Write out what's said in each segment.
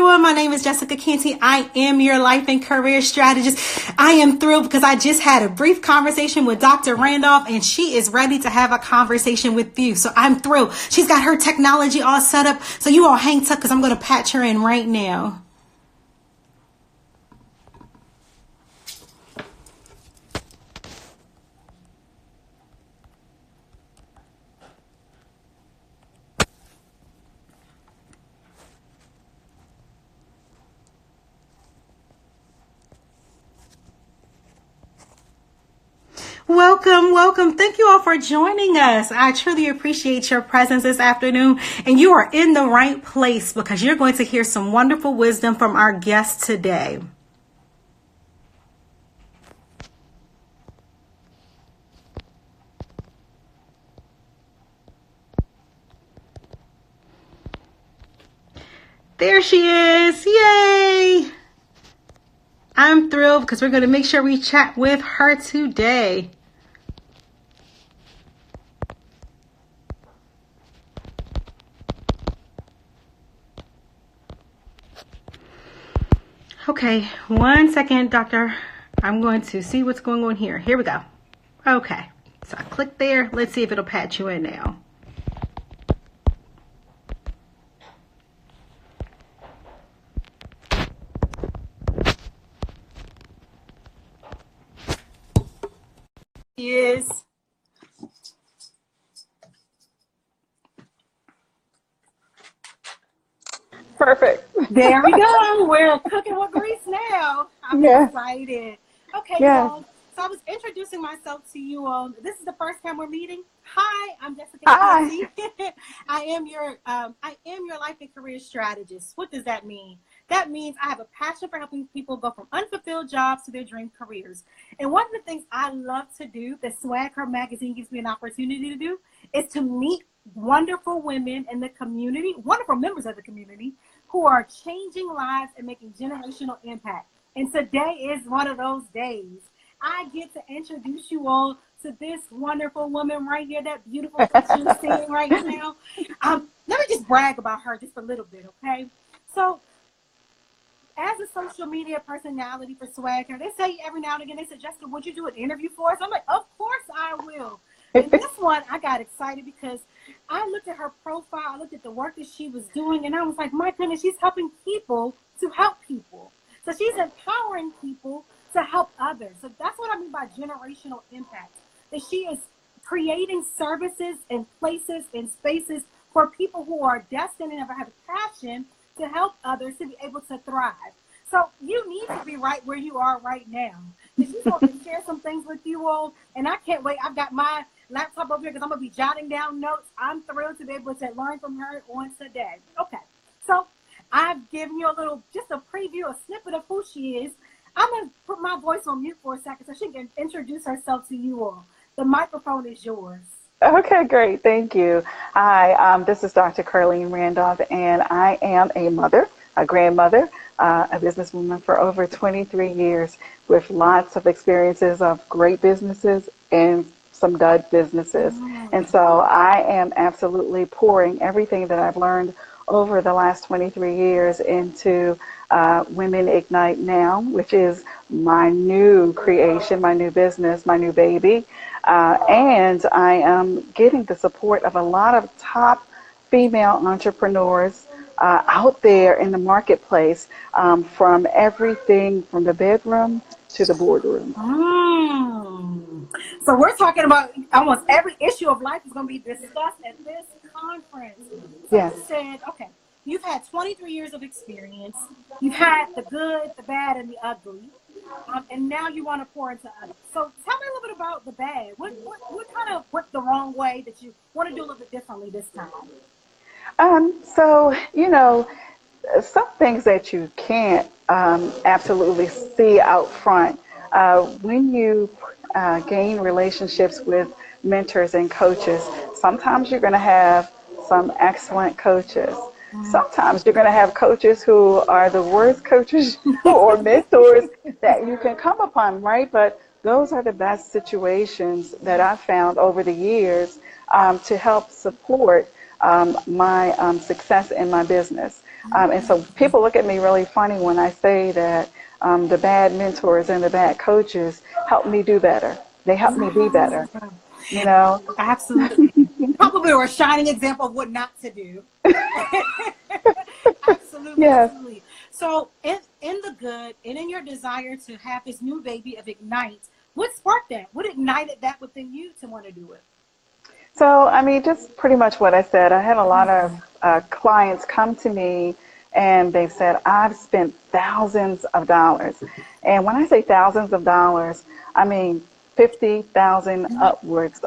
everyone. My name is Jessica Canty. I am your life and career strategist. I am thrilled because I just had a brief conversation with Dr. Randolph, and she is ready to have a conversation with you. So I'm thrilled. She's got her technology all set up. So you all hang tight because I'm going to patch her in right now. Welcome. Thank you all for joining us. I truly appreciate your presence this afternoon, and you are in the right place because you're going to hear some wonderful wisdom from our guest today. There she is. Yay! I'm thrilled because we're going to make sure we chat with her today. Okay, 1 second, doctor. I'm going to see what's going on here. Here we go. Okay, so I click there. Let's see if it'll patch you in now. Yes. Perfect. There we go. We're cooking with grease now. I'm excited. Okay, y'all. So I was introducing myself to you all. This is the first time we're meeting. Hi, I'm Jessica. Hi. I am your life and career strategist. What does that mean? That means I have a passion for helping people go from unfulfilled jobs to their dream careers. And one of the things I love to do, that Swag Her magazine gives me an opportunity to do, is to meet wonderful women in the community, wonderful members of the community, who are changing lives and making generational impact. And today is one of those days. I get to introduce you all to this wonderful woman right here, that beautiful picture you're seeing right now. Let me just brag about her just a little bit, okay? So, as a social media personality for Swagger, they say every now and again, they say, Jessica, would you do an interview for us? I'm like, of course I will. And this one, I got excited because I looked at her profile, I looked at the work that she was doing, and I was like, my goodness, she's helping people to help people. So she's empowering people to help others. So that's what I mean by generational impact, that she is creating services and places and spaces for people who are destined and have a passion to help others to be able to thrive. So you need to be right where you are right now. And she's going to share some things with you all, and I can't wait. I've got my laptop over here because I'm going to be jotting down notes. I'm thrilled to be able to learn from her on today. Okay, so I've given you just a preview, a snippet of who she is. I'm going to put my voice on mute for a second so she can introduce herself to you all. The microphone is yours. Okay, great. Thank you. Hi, this is Dr. Carlene Randolph, and I am a mother, a grandmother, a businesswoman for over 23 years with lots of experiences of great businesses and some dud businesses. And so I am absolutely pouring everything that I've learned over the last 23 years into Women Ignite Now, which is my new creation, my new business, my new baby. And I am getting the support of a lot of top female entrepreneurs out there in the marketplace, from everything from the bedroom to the boardroom. So we're talking about almost every issue of life is going to be discussed at this conference. So Yes. You said, okay, you've had 23 years of experience. You've had the good, the bad, and the ugly. And now you want to pour into others. So tell me a little bit about the bad. What kind of went the wrong way that you want to do a little bit differently this time? So, some things that you can't absolutely see out front. When you gain relationships with mentors and coaches, sometimes you're going to have some excellent coaches. Sometimes you're going to have coaches who are the worst coaches or mentors that you can come upon, right? But those are the best situations that I've found over the years to help support my success in my business. And so people look at me really funny when I say that the bad mentors and the bad coaches help me do better. They help me be better, you know? Absolutely. Probably a shining example of what not to do. Absolutely, Yes. absolutely. So in the good and in your desire to have this new baby of Ignite, what sparked that? What ignited that within you to want to do it? So, I mean, just pretty much what I said. I had a lot of clients come to me and they said, I've spent thousands of dollars. And when I say thousands of dollars, I mean 50,000 upwards,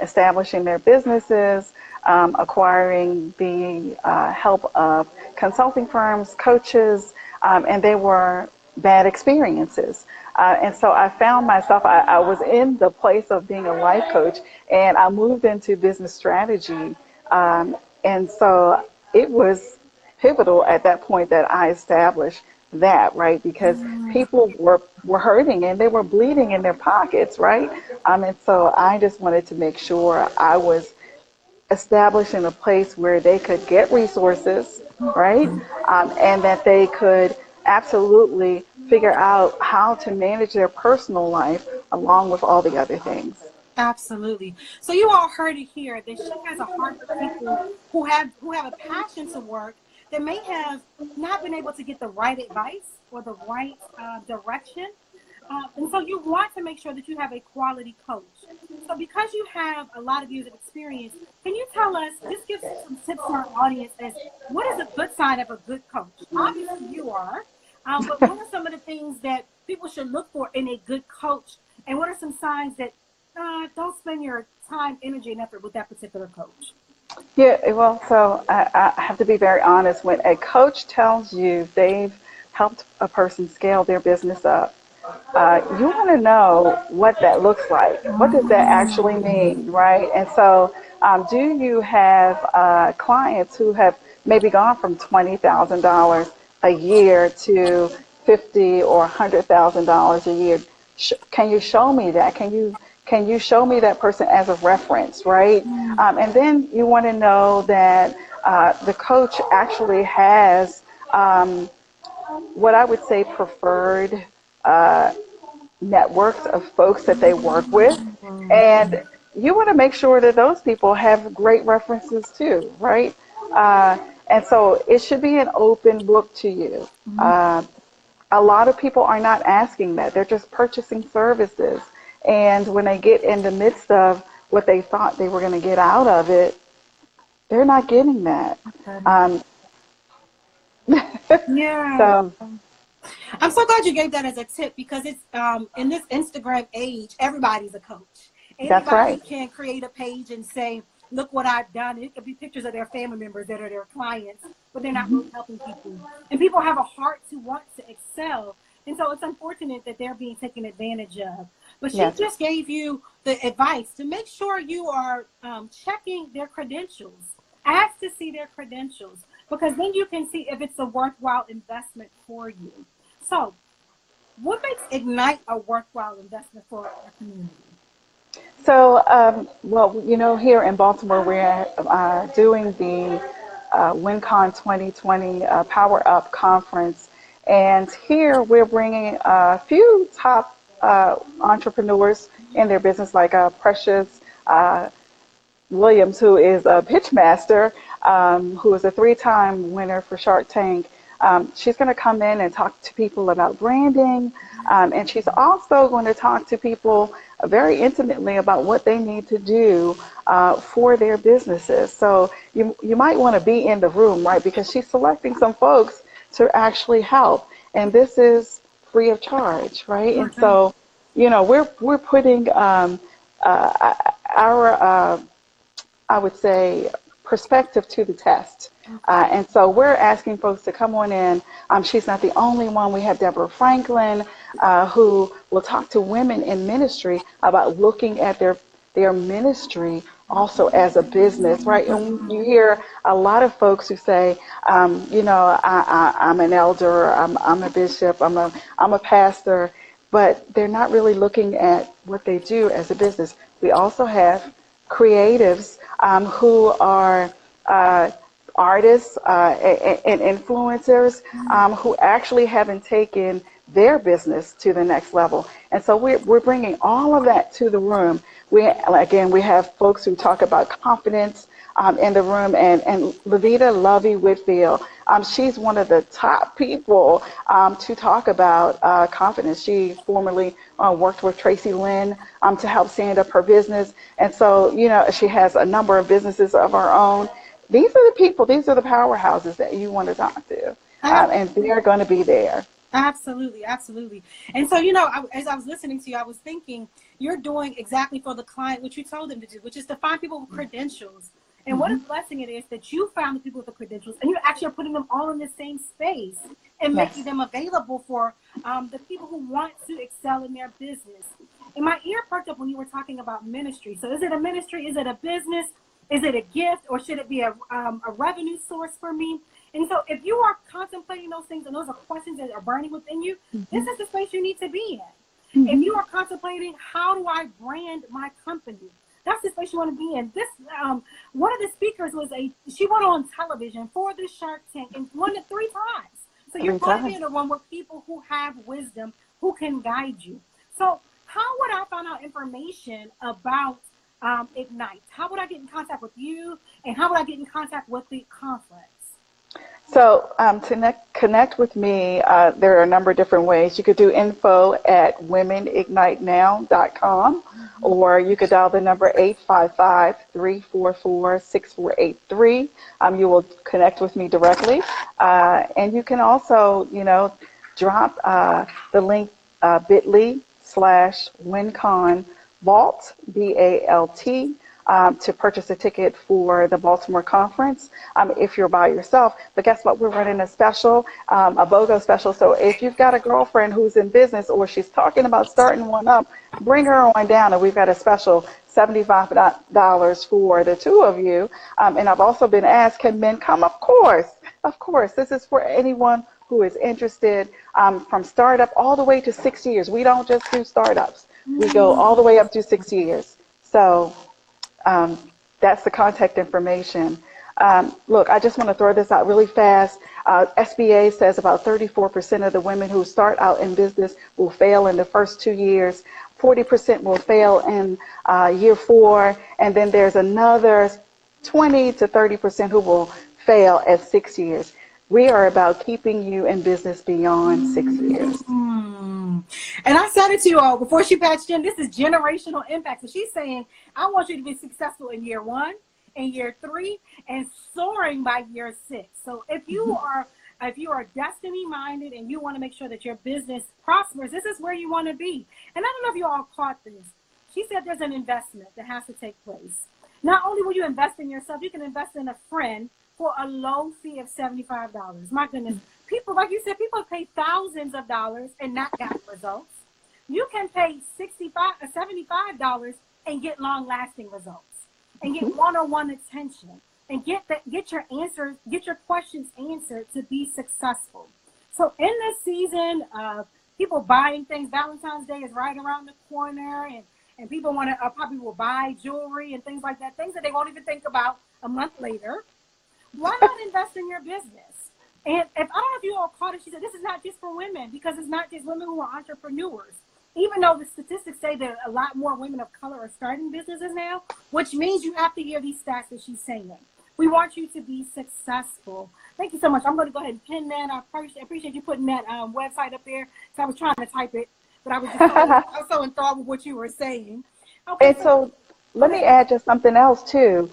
establishing their businesses, acquiring the help of consulting firms, coaches, and they were bad experiences. And so I found myself, I was in the place of being a life coach, and I moved into business strategy. And so it was pivotal at that point that I established that, right? Because people were hurting and they were bleeding in their pockets, right? And so I just wanted to make sure I was establishing a place where they could get resources, right? And that they could absolutely figure out how to manage their personal life along with all the other things. Absolutely. So you all heard it here that she has a heart for people who have a passion to work that may have not been able to get the right advice or the right direction. And so you want to make sure that you have a quality coach. So because you have a lot of years of experience, can you tell us, just give some tips to our audience as what is a good sign of a good coach? Obviously you are, but what are some of the things that people should look for in a good coach? And what are some signs that don't spend your time, energy, and effort with that particular coach? Yeah, well, so I have to be very honest. When a coach tells you they've helped a person scale their business up, you want to know what that looks like. What does that actually mean, right? And so, do you have clients who have maybe gone from $20,000 a year to 50 or $100,000 a year? Can you show me that? Can you show me that person as a reference, right? And then you want to know that the coach actually has what I would say preferred networks of folks that they work with. And you want to make sure that those people have great references too, right? And so it should be an open book to you. A lot of people are not asking that. They're just purchasing services. And when they get in the midst of what they thought they were going to get out of it, they're not getting that. Um, Yeah. so I'm so glad you gave that as a tip because it's in this Instagram age, everybody's a coach. that's Anybody right. can create a page and say, look what I've done. It could be pictures of their family members that are their clients, but they're not really helping people. And people have a heart to want to excel. And so it's unfortunate that they're being taken advantage of. But she Yes. just gave you the advice to make sure you are checking their credentials. Ask to see their credentials because then you can see if it's a worthwhile investment for you. So, what makes Ignite a worthwhile investment for our community? So, well, here in Baltimore, we're doing the WIN.CON 2020 Power Up Conference. And here we're bringing a few top entrepreneurs in their business, like Precious Williams, who is a pitch master, who is a three-time winner for Shark Tank. She's going to come in and talk to people about branding, and she's also going to talk to people very intimately about what they need to do for their businesses. So you might want to be in the room, right? Because she's selecting some folks to actually help, and this is free of charge, right? And so, we're putting our I would say, perspective to the test. And so we're asking folks to come on in. She's not the only one. We have Deborah Franklin, who will talk to women in ministry about looking at their ministry also as a business, right? And you hear a lot of folks who say, I'm an elder, I'm a bishop, I'm a pastor, but they're not really looking at what they do as a business. We also have creatives who are artists and influencers who actually haven't taken their business to the next level. And so we're bringing all of that to the room. We have folks who talk about confidence in the room, and Levita Lovey Whitfield, she's one of the top people to talk about confidence. She formerly worked with Tracy Lynn to help stand up her business. And so, she has a number of businesses of her own. These are the people, these are the powerhouses that you want to talk to, and they're going to be there. Absolutely, absolutely. And so, as I was listening to you, I was thinking you're doing exactly for the client what you told them to do, which is to find people with credentials. And what a blessing it is that you found the people with the credentials, and you actually are putting them all in the same space and making them available for the people who want to excel in their business. And my ear perked up when you were talking about ministry. So is it a ministry? Is it a business? Is it a gift, or should it be a revenue source for me? And so if you are contemplating those things and those are questions that are burning within you, this is the space you need to be in. If you are contemplating, how do I brand my company? That's the space you want to be in. This one of the speakers she went on television for the Shark Tank and won it 3 times. So you're going to be in the one with people who have wisdom, who can guide you. So how would I find out information about Ignite? How would I get in contact with you, and how would I get in contact with the conference? So to connect with me, there are a number of different ways. You could do info@womenignitenow.com, or you could dial the number 855-344-6483. You will connect with me directly. And you can also, drop the link bit.ly/WI.N.CON Vault, VALT, to purchase a ticket for the Baltimore conference if you're by yourself. But guess what? We're running a special, a BOGO special. So if you've got a girlfriend who's in business, or she's talking about starting one up, bring her on down. And we've got a special $75 for the 2 of you. And I've also been asked, can men come? Of course. Of course. This is for anyone who is interested, from startup all the way to 6 years. We don't just do startups. We go all the way up to 6 years. So that's the contact information. Look, I just want to throw this out really fast. SBA says about 34% of the women who start out in business will fail in the first 2 years. 40% will fail in year 4. And then there's another 20 to 30% who will fail at 6 years. We are about keeping you in business beyond 6 years. And I said it to you all before she patched in, this is generational impact. So she's saying, I want you to be successful in year 1, in year 3, and soaring by year 6. So if you are destiny minded and you want to make sure that your business prospers, this is where you want to be. And I don't know if you all caught this. She said there's an investment that has to take place. Not only will you invest in yourself, you can invest in a friend for a low fee of $75. My goodness. People, like you said, people pay thousands of dollars and not got results. You can pay $75 and get long-lasting results, and get one-on-one attention, and get your answers, get your questions answered to be successful. So in this season of people buying things, Valentine's Day is right around the corner, and people want to probably will buy jewelry and things like that, things that they won't even think about a month later. Why not invest in your business? And if I don't know if you all caught it, she said this is not just for women, because it's not just women who are entrepreneurs. Even though the statistics say that a lot more women of color are starting businesses now, which means you have to hear these stats that she's saying. We want you to be successful. Thank you so much. I'm going to go ahead and pin that. I appreciate you putting that website up there. So I was trying to type it, but I was so enthralled with what you were saying. Okay, and so let me add just something else too.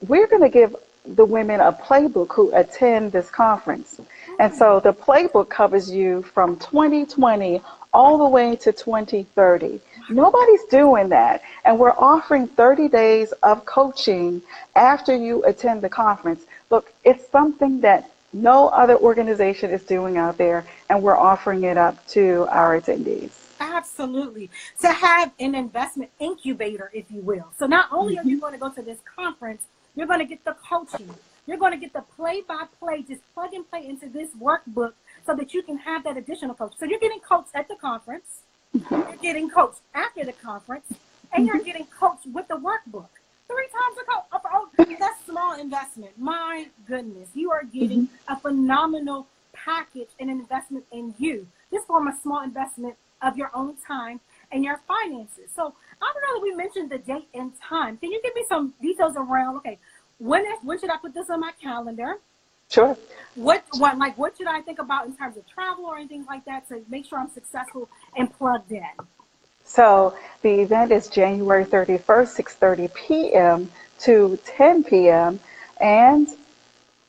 We're going to give the women a playbook who attend this conference. And so the playbook covers you from 2020 all the way to 2030. Nobody's doing that. And we're offering 30 days of coaching after you attend the conference. Look, it's something that no other organization is doing out there, and we're offering it up to our attendees. Absolutely. To have an investment incubator, if you will. So not only are you going to go to this conference, you're going to get the coaching. You're going to get the play-by-play, just plug and play into this workbook so that you can have that additional coach. So you're getting coached at the conference, you're getting coached after the conference, and you're getting coached with the workbook. 3 times a coach. That small investment, my goodness, you are getting a phenomenal package and investment in you. This form a small investment of your own time and your finances. So I don't know that we mentioned the date and time. Can you give me some details around, okay, when should I put this on my calendar? Sure. What should I think about in terms of travel or anything like that to make sure I'm successful and plugged in? So the event is January 31st, 6:30 p.m. to 10 p.m. and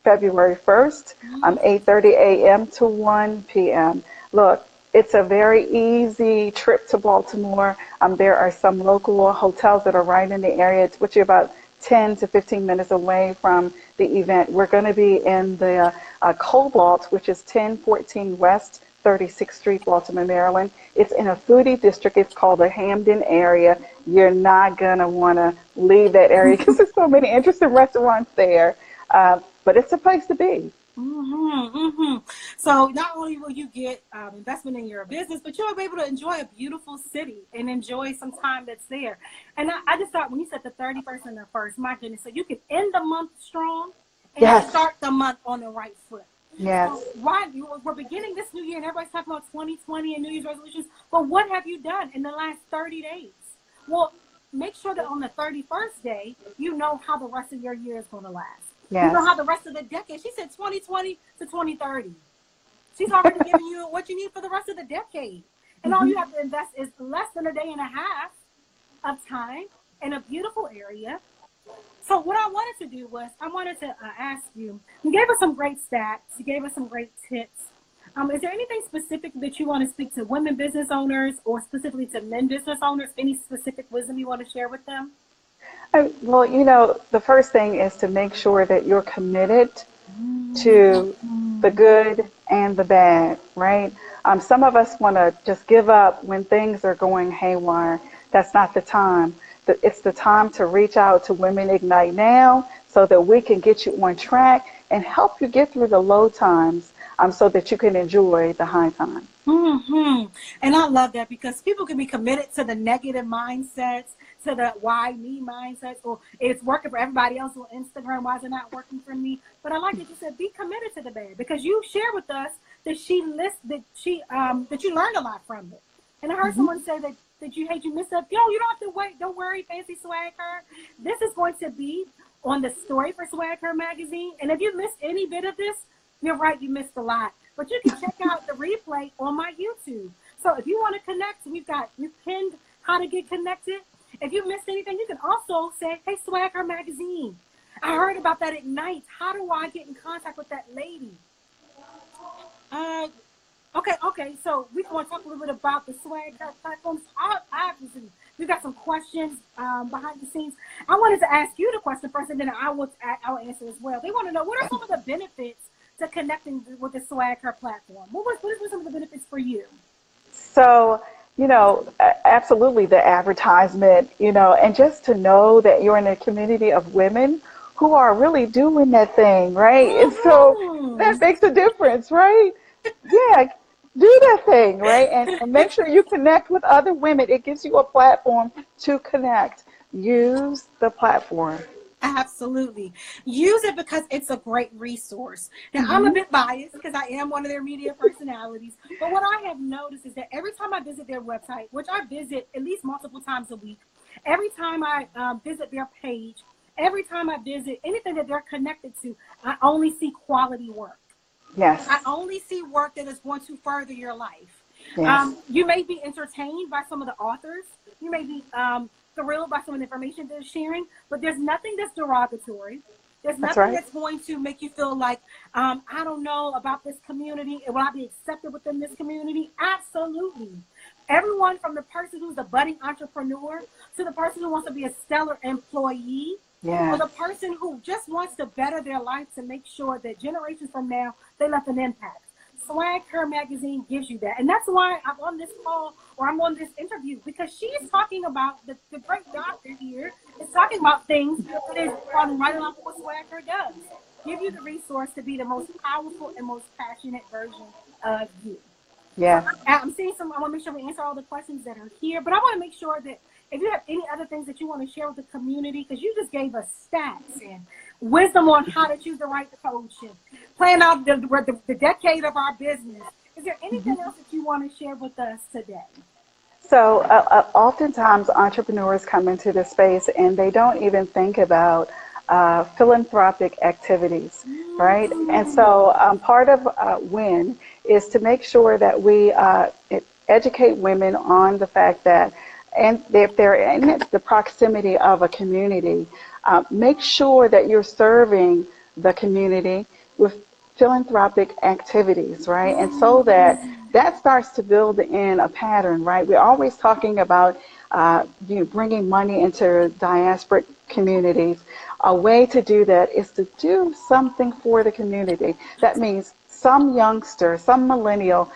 February 1st, 8:30 a.m. to 1 p.m. Look, it's a very easy trip to Baltimore. There are some local hotels that are right in the area, which are about 10 to 15 minutes away from the event. We're going to be in the Cobalt, which is 1014 West 36th Street, Baltimore, Maryland. It's in a foodie district. It's called the Hamden area. You're not going to want to leave that area because there's so many interesting restaurants there. But it's a place to be. So not only will you get investment in your business, but you'll be able to enjoy a beautiful city and enjoy some time that's there. And I just thought when you said the 31st and the 1st, my goodness, so you can end the month strong and start the month on the right foot. Yes. So we're beginning this new year and everybody's talking about 2020 and New Year's resolutions, but what have you done in the last 30 days? Well, make sure that on the 31st day, you know how the rest of your year is going to last. Yes. You know how the rest of the decade, she said 2020 to 2030. She's already giving you what you need for the rest of the decade. And all you have to invest is less than a day and a half of time in a beautiful area. So what I wanted to do was I wanted to ask you, you gave us some great stats, you gave us some great tips. Is there anything specific that you want to speak to women business owners or specifically to men business owners? Any specific wisdom you want to share with them? Well, the first thing is to make sure that you're committed to the good and the bad, right? Some of us want to just give up when things are going haywire. That's not the time. It's the time to reach out to Women Ignite now so that we can get you on track and help you get through the low times so that you can enjoy the high times. And I love that because people can be committed to the negative mindsets, to the why me mindsets, or it's working for everybody else on Instagram, why is it not working for me? But I like that you said be committed to the bad because you share with us that that you learned a lot from it. And I heard someone say that you missed up. You don't have to wait. Don't worry, Fancy Swagger. This is going to be on the story for Swagger magazine. And if you missed any bit of this, you're right, you missed a lot. But you can check out the replay on my YouTube. So if you want to connect, we've pinned how to get connected. If you missed anything, you can also say, hey, Swagger magazine, I heard about that Ignite. How do I get in contact with that lady? Okay. So we want to talk a little bit about the Swagger platforms. Obviously, we've got some questions behind the scenes. I wanted to ask you the question first, and then I'll answer as well. They want to know, what are some of the benefits to connecting with the Swagger platform? What are some of the benefits for you? So, absolutely the advertisement, and just to know that you're in a community of women who are really doing that thing, right? And so that makes a difference, right? Yeah, do that thing, right? And make sure you connect with other women. It gives you a platform to connect. Use the platform. Absolutely. Use it because it's a great resource. Now, I'm a bit biased because I am one of their media personalities. But what I have noticed is that every time I visit their website, which I visit at least multiple times a week, every time I visit their page, every time I visit anything that they're connected to, I only see quality work. Yes. I only see work that is going to further your life. Yes. You may be entertained by some of the authors. You may be thrilled by some of the information they're sharing, but there's nothing that's derogatory. There's nothing that's going to make you feel like, I don't know about this community. Will I be accepted within this community? Absolutely. Everyone from the person who's a budding entrepreneur to the person who wants to be a stellar employee, or the person who just wants to better their life to make sure that generations from now, they left an impact. Swagger magazine gives you that. And that's why I'm on this call or I'm on this interview, because she's talking about the great doctor here is talking about things that is on right along with what Swagger does. Give you the resource to be the most powerful and most passionate version of you. Yeah. So I'm seeing I want to make sure we answer all the questions that are here, but I want to make sure that If you have any other things that you want to share with the community, because you just gave us stats and wisdom on how to choose the right coach and plan out the decade of our business. Is there anything else that you want to share with us today? So oftentimes entrepreneurs come into this space and they don't even think about philanthropic activities, right? And so part of WIN is to make sure that we educate women on the fact that, and if they're in the proximity of a community, make sure that you're serving the community with philanthropic activities, right? And so that starts to build in a pattern, right? We're always talking about bringing money into diasporic communities. A way to do that is to do something for the community. That means some youngster, some millennial,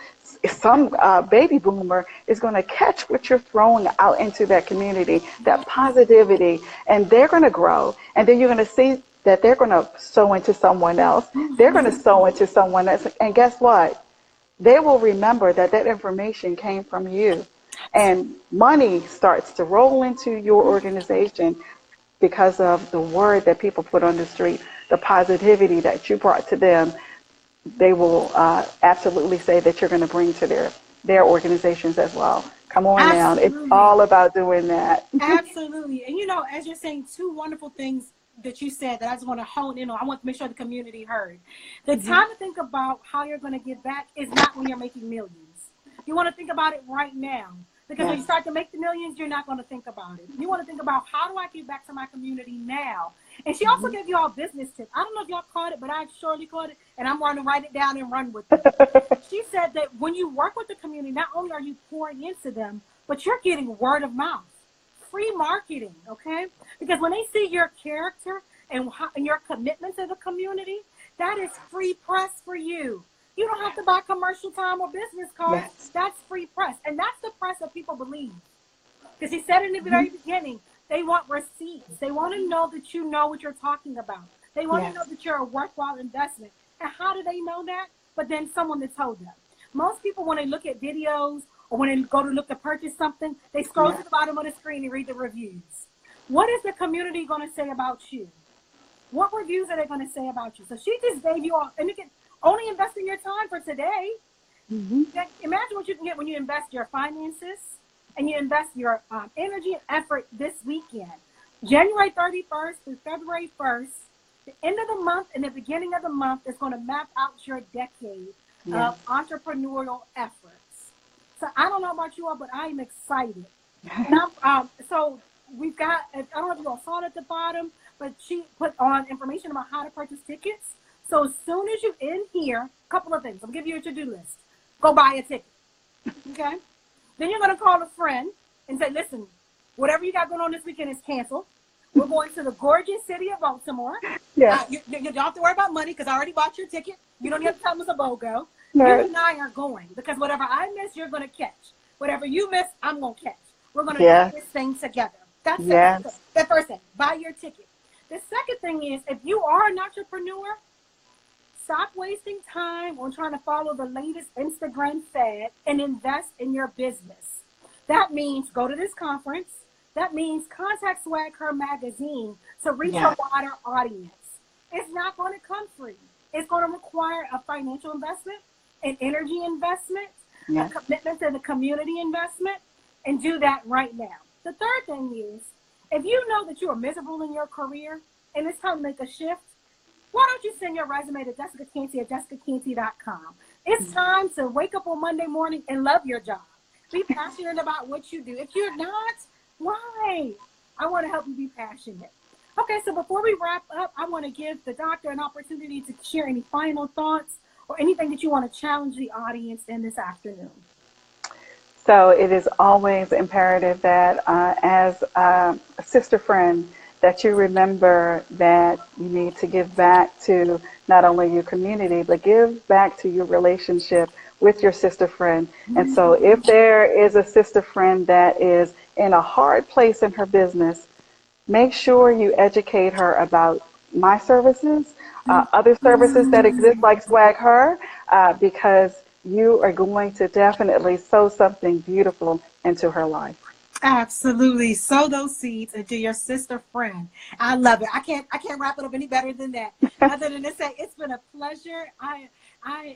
some baby boomer is going to catch what you're throwing out into that community, that positivity, and they're going to grow. And then you're going to see that they're going to sow into someone else. They're going to sow into someone else. And guess what? They will remember that that information came from you. And money starts to roll into your organization because of the word that people put on the street, the positivity that you brought to them. They will absolutely say that you're going to bring to their organizations as well. Come on now. It's all about doing that. Absolutely. And, as you're saying, two wonderful things that you said that I just want to hone in on. I want to make sure the community heard. The time to think about how you're going to get back is not when you're making millions. You want to think about it right now. Because when you start to make the millions, you're not going to think about it. You want to think about, how do I give back to my community now? And she also gave you all business tips. I don't know if y'all caught it, but I surely caught it, and I'm going to write it down and run with it. She said that when you work with the community, not only are you pouring into them, but you're getting word of mouth, free marketing, okay? Because when they see your character and your commitment to the community, that is free press for you. You don't have to buy commercial time or business cards. Yes. That's free press. And that's the press that people believe. Because he said in the very beginning, they want receipts. They want to know that you know what you're talking about. They want to know that you're a worthwhile investment. And how do they know that? But then someone that told them. Most people, when they look at videos or when they go to look to purchase something, they scroll to the bottom of the screen and read the reviews. What is the community going to say about you? What reviews are they going to say about you? So she just gave you all, and you can only invest in your time for today. Imagine what you can get when you invest your finances and you invest your energy and effort this weekend. January 31st through February 1st, the end of the month and the beginning of the month is going to map out your decade of entrepreneurial efforts. So I don't know about you all, but I'm excited. And so we've got, I don't know if you all saw it at the bottom, but she put on information about how to purchase tickets. So as soon as you're in here, a couple of things. I'll give you a to-do list. Go buy a ticket, okay? Then you're going to call a friend and say, listen, whatever you got going on this weekend is canceled. We're going to the gorgeous city of Baltimore. You don't have to worry about money because I already bought your ticket. You don't have to tell us a BOGO. You and I are going because whatever I miss, you're going to catch. Whatever you miss, I'm going to catch. We're going to do this thing together. That's the first thing. Buy your ticket. The second thing is, if you are an entrepreneur, stop wasting time on trying to follow the latest Instagram fad and invest in your business. That means go to this conference. That means contact Swag Her magazine to reach a wider audience. It's not going to come free. It's going to require a financial investment, an energy investment, a commitment to the community investment, and do that right now. The third thing is, if you know that you are miserable in your career and it's time to make a shift, why don't you send your resume to Jessica Canty at jessicacanty.com. It's time to wake up on Monday morning and love your job. Be passionate about what you do. If you're not, why? I want to help you be passionate. Okay, so before we wrap up, I want to give the doctor an opportunity to share any final thoughts or anything that you want to challenge the audience in this afternoon. So it is always imperative that as a sister friend, that you remember that you need to give back to not only your community, but give back to your relationship with your sister friend. And so if there is a sister friend that is in a hard place in her business, make sure you educate her about my services, other services that exist like Swag Her, because you are going to definitely sow something beautiful into her life. Absolutely. Sow those seeds into your sister friend. I love it. I can't wrap it up any better than that. Other than to say it's been a pleasure. I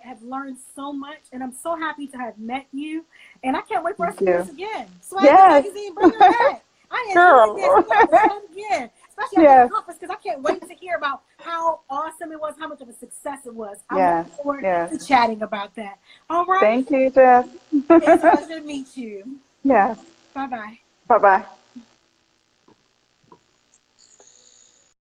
have learned so much, and I'm so happy to have met you. And I can't wait for us Thank to do this you. again. Swag the Yes. magazine, bring her back. I enjoyed this. Girl. We're going to have to do it again, especially after the Yes. conference, because I can't wait to hear about how awesome it was, how much of a success it was. I'm Yes. looking forward Yes. to chatting about that. All right. Thank you, Jess. It's a pleasure to meet you. Yes. Bye bye. Bye bye.